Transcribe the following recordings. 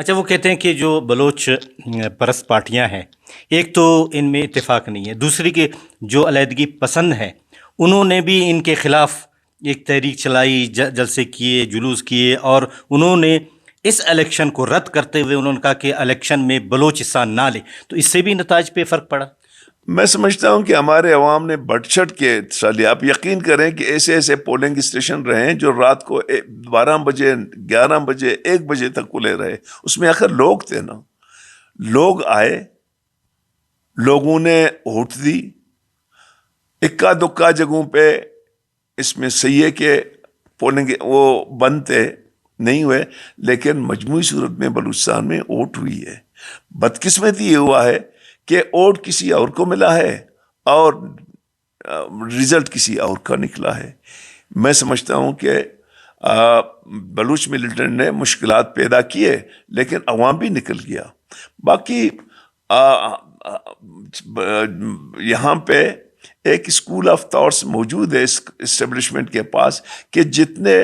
اچھا، وہ کہتے ہیں کہ جو بلوچ پرست پارٹیاں ہیں، ایک تو ان میں اتفاق نہیں ہے، دوسری کہ جو علیحدگی پسند ہیں انہوں نے بھی ان کے خلاف ایک تحریک چلائی، جلسے کیے، جلوس کیے، اور انہوں نے اس الیکشن کو رد کرتے ہوئے انہوں نے کہا کہ الیکشن میں بلوچ حصہ نہ لے، تو اس سے بھی نتائج پہ فرق پڑا۔ میں سمجھتا ہوں کہ ہمارے عوام نے بڑھ چڑھ کے حصہ لیا. آپ یقین کریں کہ ایسے ایسے پولنگ اسٹیشن رہے ہیں جو رات کو 12 بجے، 11 بجے، 1 بجے تک کھلے رہے. اس میں آخر لوگ تھے نا، لوگ آئے، لوگوں نے ووٹ دی. اکا دکا جگہوں پہ اس میں صحیح ہے کہ پولنگ وہ بند تھے، نہیں ہوئے، لیکن مجموعی صورت میں بلوچستان میں ووٹ ہوئی ہے. بدقسمتی یہ ہوا ہے کہ ووٹ کسی اور کو ملا ہے اور رزلٹ کسی اور کا نکلا ہے. میں سمجھتا ہوں کہ بلوچ ملیٹنٹ نے مشکلات پیدا کیے لیکن عوام بھی نکل گیا. باقی یہاں پہ ایک اسکول آف تھاٹس موجود ہے اس اسٹیبلشمنٹ کے پاس کہ جتنے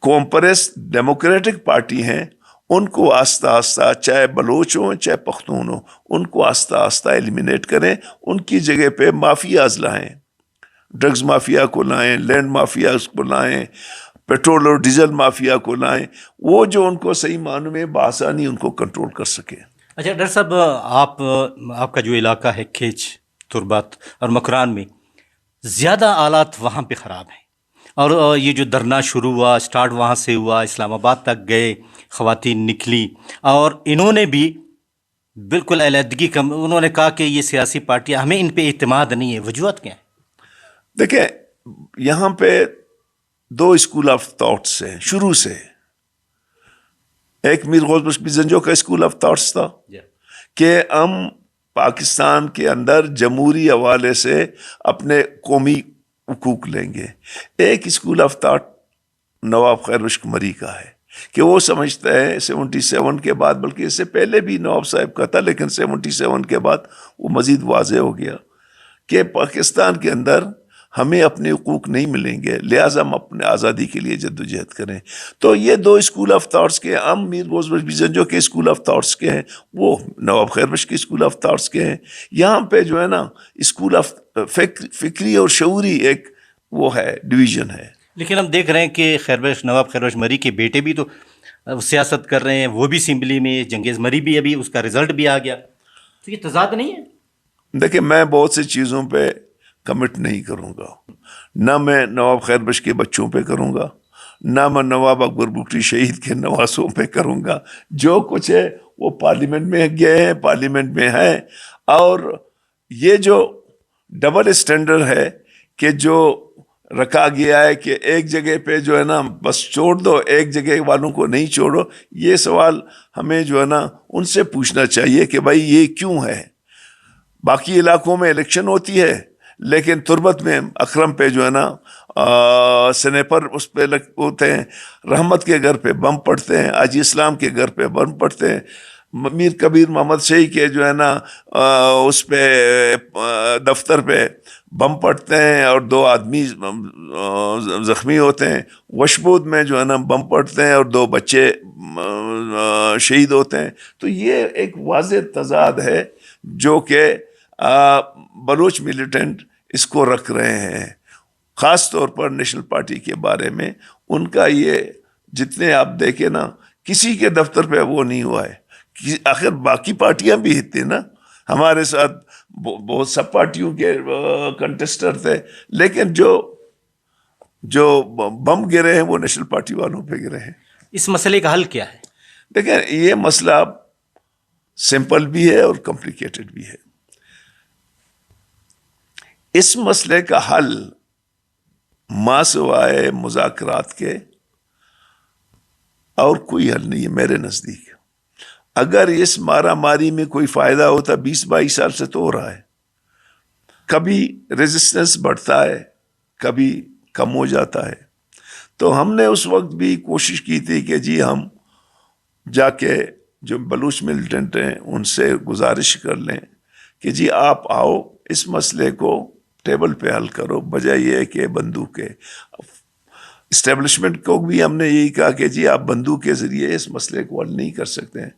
قوم پرست ڈیموکریٹک پارٹی ہیں ان کو آہستہ آہستہ، چاہے بلوچ ہوں چاہے پختون ہوں، ان کو آہستہ آہستہ ایلیمینیٹ کریں. ان کی جگہ پہ مافیاز لائیں، ڈرگز مافیا کو لائیں، لینڈ مافیا کو لائیں، پیٹرول اور ڈیزل مافیا کو لائیں، وہ جو ان کو صحیح معنوں میں بآسانی ان کو کنٹرول کر سکے. اچھا ڈاکٹر صاحب، آپ کا جو علاقہ ہے کھیچ، تربت اور مکران میں، زیادہ حالات وہاں پہ خراب ہیں، اور یہ جو دھرنا شروع ہوا، سٹارٹ وہاں سے ہوا، اسلام آباد تک گئے، خواتین نکلی، اور انہوں نے بھی بالکل علیحدگی کا انہوں نے کہا کہ یہ سیاسی پارٹیاں، ہمیں ان پہ اعتماد نہیں ہے. وجوہات کیا ہیں؟ دیکھیں، یہاں پہ 2 اسکول آف تھاٹس ہیں شروع سے. ایک میر غوث بخش زنجو کا اسکول آف تھاٹس تھا کہ ہم پاکستان کے اندر جمہوری حوالے سے اپنے قومی حقوق لیں گے. ایک اسکول آف تھاٹ نواب خیر بخش قمری کا ہے کہ وہ سمجھتے ہیں 77 کے بعد، بلکہ اس سے پہلے بھی نواب صاحب کا تھا لیکن 77 کے بعد وہ مزید واضح ہو گیا کہ پاکستان کے اندر ہمیں اپنے حقوق نہیں ملیں گے، لہٰذا ہم اپنے آزادی کے لیے جدوجہد کریں. تو یہ 2 اسکول آف تھاٹس کے، ہم میر غوث بخش زنجو کے اسکول آف تھاٹس کے ہیں، وہ نواب خیر بخش کے اسکول آف تھاٹس کے ہیں. یہاں پہ جو ہے نا اسکول آف فکری اور شعوری ایک وہ ہے، ڈویژن ہے. لیکن ہم دیکھ رہے ہیں کہ نواب خیر بخش مری کے بیٹے بھی تو سیاست کر رہے ہیں، وہ بھی اسمبلی میں، جنگیز مری بھی ابھی اس کا رزلٹ بھی آ گیا، تو یہ تضاد نہیں ہے؟ دیکھیں، میں بہت سی چیزوں پہ کمٹ نہیں کروں گا. نہ میں نواب خیر بخش کے بچوں پہ کروں گا، نہ میں نواب اکبر بگٹی شہید کے نواسوں پہ کروں گا. جو کچھ ہے وہ پارلیمنٹ میں گئے ہیں، پارلیمنٹ میں ہے. اور یہ جو ڈبل اسٹینڈرڈ ہے کہ جو رکھا گیا ہے کہ ایک جگہ پہ جو ہے نا بس چھوڑ دو، ایک جگہ والوں کو نہیں چھوڑو، یہ سوال ہمیں جو ہے نا ان سے پوچھنا چاہیے کہ بھائی یہ کیوں ہے. باقی علاقوں میں الیکشن ہوتی ہے لیکن تربت میں اکرم پہ جو ہے نا سنیپر اس پہ ہوتے ہیں، رحمت کے گھر پہ بم پڑتے ہیں، حاجی اسلام کے گھر پہ بم پڑتے ہیں، میر کبیر محمد شاہی کے جو ہے نا اس پہ دفتر پہ بم پڑتے ہیں اور 2 آدمی زخمی ہوتے ہیں. وشبود میں جو ہے نا بم پڑتے ہیں اور 2 بچے شہید ہوتے ہیں. تو یہ ایک واضح تضاد ہے جو کہ بلوچ ملیٹنٹ اس کو رکھ رہے ہیں. خاص طور پر نیشنل پارٹی کے بارے میں ان کا یہ، جتنے آپ دیکھیں نا کسی کے دفتر پہ وہ نہیں ہوا ہے. آخر باقی پارٹیاں بھی تھیں نا ہمارے ساتھ، بہت سب پارٹیوں کے کنٹیسٹر تھے، لیکن جو بم گرے ہیں وہ نیشنل پارٹی والوں پہ گرے ہیں. اس مسئلے کا حل کیا ہے؟ دیکھیں، یہ مسئلہ سمپل بھی ہے اور کمپلیکیٹڈ بھی ہے. اس مسئلے کا حل ماں سوائے مذاکرات کے اور کوئی حل نہیں ہے میرے نزدیک. اگر اس مارا ماری میں کوئی فائدہ ہوتا 20-22 سال سے تو ہو رہا ہے. کبھی ریزسٹنس بڑھتا ہے، کبھی کم ہو جاتا ہے. تو ہم نے اس وقت بھی کوشش کی تھی کہ جی ہم جا کے جو بلوچ ملیٹنٹ ہیں ان سے گزارش کر لیں کہ جی آپ آؤ، اس مسئلے کو ٹیبل پہ حل کرو، بجائے یہ کہ بندوق ہے. اسٹیبلشمنٹ کو بھی ہم نے یہی کہا کہ جی آپ بندوق کے ذریعے اس مسئلے کو حل نہیں کر سکتے ہیں.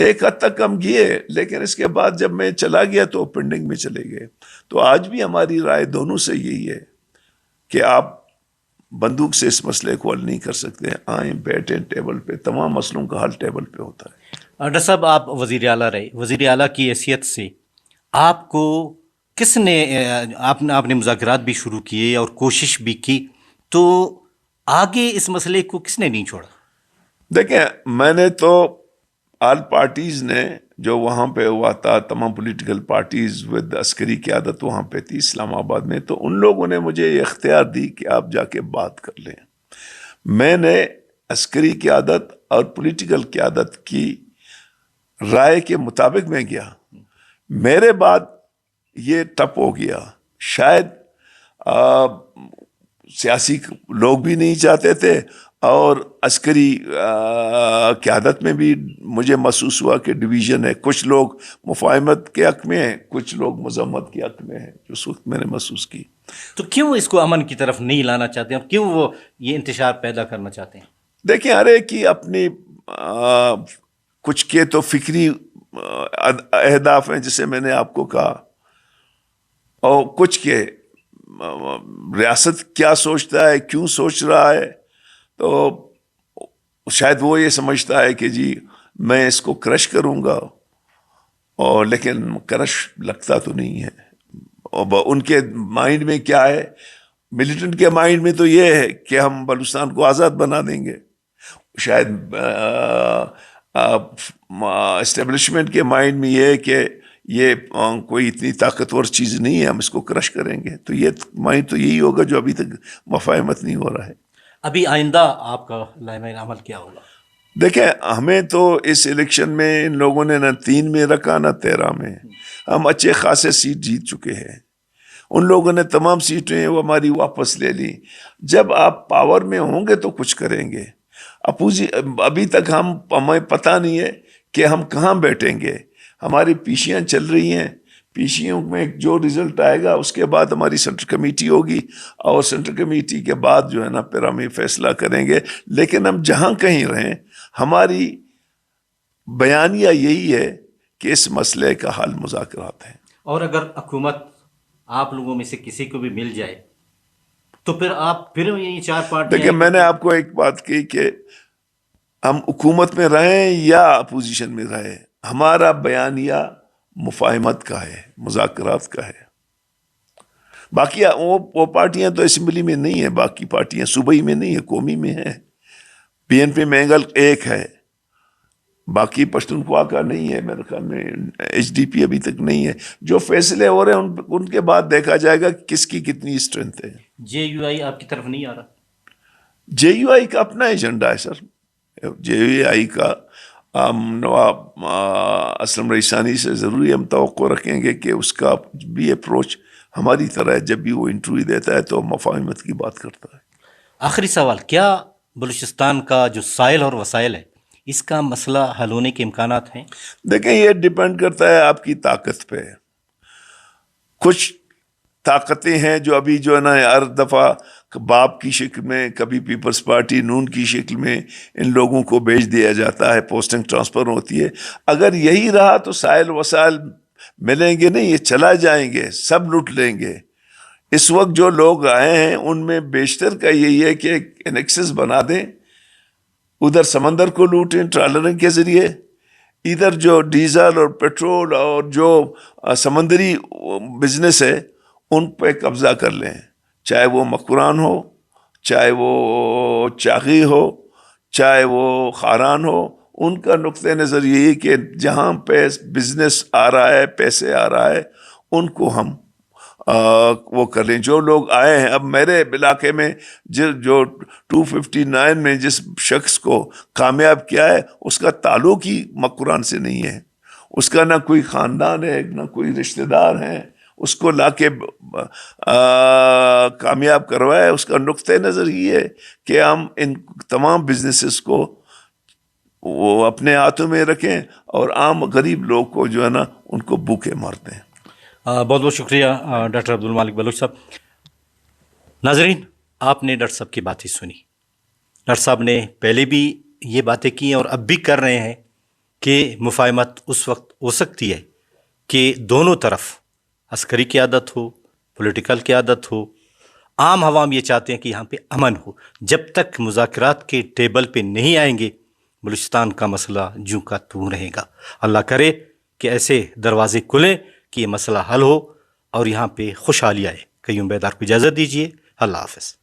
ایک حد تک ہم گئے, لیکن اس کے بعد جب میں چلا گیا تو پینڈنگ میں چلے گئے. تو آج بھی ہماری رائے دونوں سے یہی ہے کہ آپ بندوق سے اس مسئلے کو حل نہیں کر سکتے. آئیں بیٹھیں ٹیبل پہ, تمام مسئلوں کا حل ٹیبل پہ ہوتا ہے. ڈاکٹر صاحب آپ وزیر اعلیٰ رہے, وزیر اعلیٰ کی حیثیت سے آپ کو کس نے آپ نے مذاکرات بھی شروع کیے اور کوشش بھی کی, تو آگے اس مسئلے کو کس نے نہیں چھوڑا؟ دیکھیں, میں نے تو آل پارٹیز نے جو وہاں پہ ہوا تھا, تمام پولیٹیکل پارٹیز ود عسکری قیادت وہاں پہ تھی اسلام آباد میں, تو ان لوگوں نے مجھے یہ اختیار دی کہ آپ جا کے بات کر لیں. میں نے عسکری قیادت اور پولیٹیکل قیادت کی رائے کے مطابق میں گیا. میرے بعد یہ ٹپ ہو گیا. شاید سیاسی لوگ بھی نہیں چاہتے تھے, اور عسکری قیادت میں بھی مجھے محسوس ہوا کہ ڈویژن ہے. کچھ لوگ مفاہمت کے حق میں ہیں, کچھ لوگ مذمت کے حق میں ہیں, جو اس وقت میں نے محسوس کی. تو کیوں اس کو امن کی طرف نہیں لانا چاہتے ہیں, کیوں وہ یہ انتشار پیدا کرنا چاہتے ہیں؟ دیکھیں, ہر ایک کی اپنی کچھ کے تو فکری اہداف ہیں جسے میں نے آپ کو کہا, اور کچھ کے ریاست کیا سوچتا ہے, کیوں سوچ رہا ہے. تو شاید وہ یہ سمجھتا ہے کہ جی میں اس کو کرش کروں گا, اور لیکن کرش لگتا تو نہیں ہے. اور ان کے مائنڈ میں کیا ہے, ملیٹنٹ کے مائنڈ میں تو یہ ہے کہ ہم بلوچستان کو آزاد بنا دیں گے. شاید اسٹیبلشمنٹ کے مائنڈ میں یہ ہے کہ یہ کوئی اتنی طاقتور چیز نہیں ہے, ہم اس کو کرش کریں گے. تو یہ مائنڈ تو یہی ہوگا جو ابھی تک مفاہمت نہیں ہو رہا ہے. ابھی آئندہ آپ کا لائحہ عمل کیا ہوگا؟ دیکھیں, ہمیں تو اس الیکشن میں ان لوگوں نے نہ 3 میں رکھا نہ 13 میں. ہم اچھے خاصے سیٹ جیت چکے ہیں. ان لوگوں نے تمام سیٹیں وہ ہماری واپس لے لی. جب آپ پاور میں ہوں گے تو کچھ کریں گے. ابھی تک ہمیں پتہ نہیں ہے کہ ہم کہاں بیٹھیں گے. ہماری پیشیاں چل رہی ہیں. پیشیوں میں جو رزلٹ آئے گا اس کے بعد ہماری سینٹرل کمیٹی ہوگی, اور سینٹرل کمیٹی کے بعد جو ہے نا پھر ہم یہ فیصلہ کریں گے. لیکن ہم جہاں کہیں رہیں, ہماری بیانیہ یہی ہے کہ اس مسئلے کا حل مذاکرات ہے. اور اگر حکومت آپ لوگوں میں سے کسی کو بھی مل جائے تو پھر آپ پھر یہ 4 پارٹیاں. دیکھیں, میں نے آپ کو ایک بات کہی کہ ہم حکومت میں رہیں یا اپوزیشن میں رہیں, ہمارا بیانیہ مفاہمت کا ہے, مذاکرات کا ہے. باقی وہ پارٹیاں تو اسمبلی میں نہیں ہیں, باقی پارٹیاں صوبائی میں نہیں ہیں, قومی میں ہیں. پی این پی مینگل ایک ہے, باقی پشتونخوا کا نہیں ہے میرے خیال میں. ایچ ڈی پی ابھی تک نہیں ہے. جو فیصلے ہو رہے ہیں ان کے بعد دیکھا جائے گا کس کی کتنی اسٹرینتھ ہے. جے یو آئی آپ کی طرف نہیں آ رہا؟ جے یو آئی کا اپنا ایجنڈا ہے سر. جے یو آئی کا نواب اسلم رئیسانی سے ضروری ہم توقع رکھیں گے کہ اس کا بھی اپروچ ہماری طرح ہے. جب بھی وہ انٹرویو دیتا ہے تو مفاہمت کی بات کرتا ہے. آخری سوال, کیا بلوچستان کا جو سائل اور وسائل ہے اس کا مسئلہ حل ہونے کے امکانات ہیں؟ دیکھیں, یہ ڈیپینڈ کرتا ہے آپ کی طاقت پہ. کچھ طاقتیں ہیں جو ابھی جو ہے نا ہر دفعہ باپ کی شکل میں, کبھی پیپلز پارٹی نون کی شکل میں ان لوگوں کو بھیج دیا جاتا ہے, پوسٹنگ ٹرانسفر ہوتی ہے. اگر یہی رہا تو سائل وسائل ملیں گے نہیں, یہ چلا جائیں گے, سب لوٹ لیں گے. اس وقت جو لوگ آئے ہیں ان میں بیشتر کا یہی ہے کہ ایک انیکسس بنا دیں, ادھر سمندر کو لوٹیں ٹرالرنگ کے ذریعے, ادھر جو ڈیزل اور پیٹرول اور جو سمندری بزنس ہے ان پہ قبضہ کر لیں. چاہے وہ مکران ہو, چاہے وہ چاغی ہو, چاہے وہ خاران ہو. ان کا نقطۂ نظر یہی کہ جہاں پہ بزنس آ رہا ہے, پیسے آ رہا ہے, ان کو ہم وہ کر لیں. جو لوگ آئے ہیں, اب میرے علاقے میں جو 259 میں جس شخص کو کامیاب کیا ہے اس کا تعلق ہی مکران سے نہیں ہے. اس کا نہ کوئی خاندان ہے, نہ کوئی رشتہ دار ہیں. اس کو لا کے کامیاب کروایا. اس کا نقطۂ نظر یہ ہے کہ ہم ان تمام بزنسز کو وہ اپنے ہاتھوں میں رکھیں اور عام غریب لوگ کو جو ہے نا ان کو بھوکے مارتے ہیں. بہت بہت شکریہ ڈاکٹر عبد المالک بلوچ صاحب. ناظرین, آپ نے ڈاکٹر صاحب کی باتیں سنی. ڈاکٹر صاحب نے پہلے بھی یہ باتیں کی ہیں اور اب بھی کر رہے ہیں کہ مفاہمت اس وقت ہو سکتی ہے کہ دونوں طرف عسکری قیادت ہو، پولیٹیکل قیادت ہو، عام عوام یہ چاہتے ہیں کہ یہاں پہ امن ہو. جب تک مذاکرات کے ٹیبل پہ نہیں آئیں گے بلوچستان کا مسئلہ جوں کا توں رہے گا. اللہ کرے کہ ایسے دروازے کھلیں کہ یہ مسئلہ حل ہو اور یہاں پہ خوشحالی آئے. قیوم بیدار کو اجازت دیجیے. اللہ حافظ.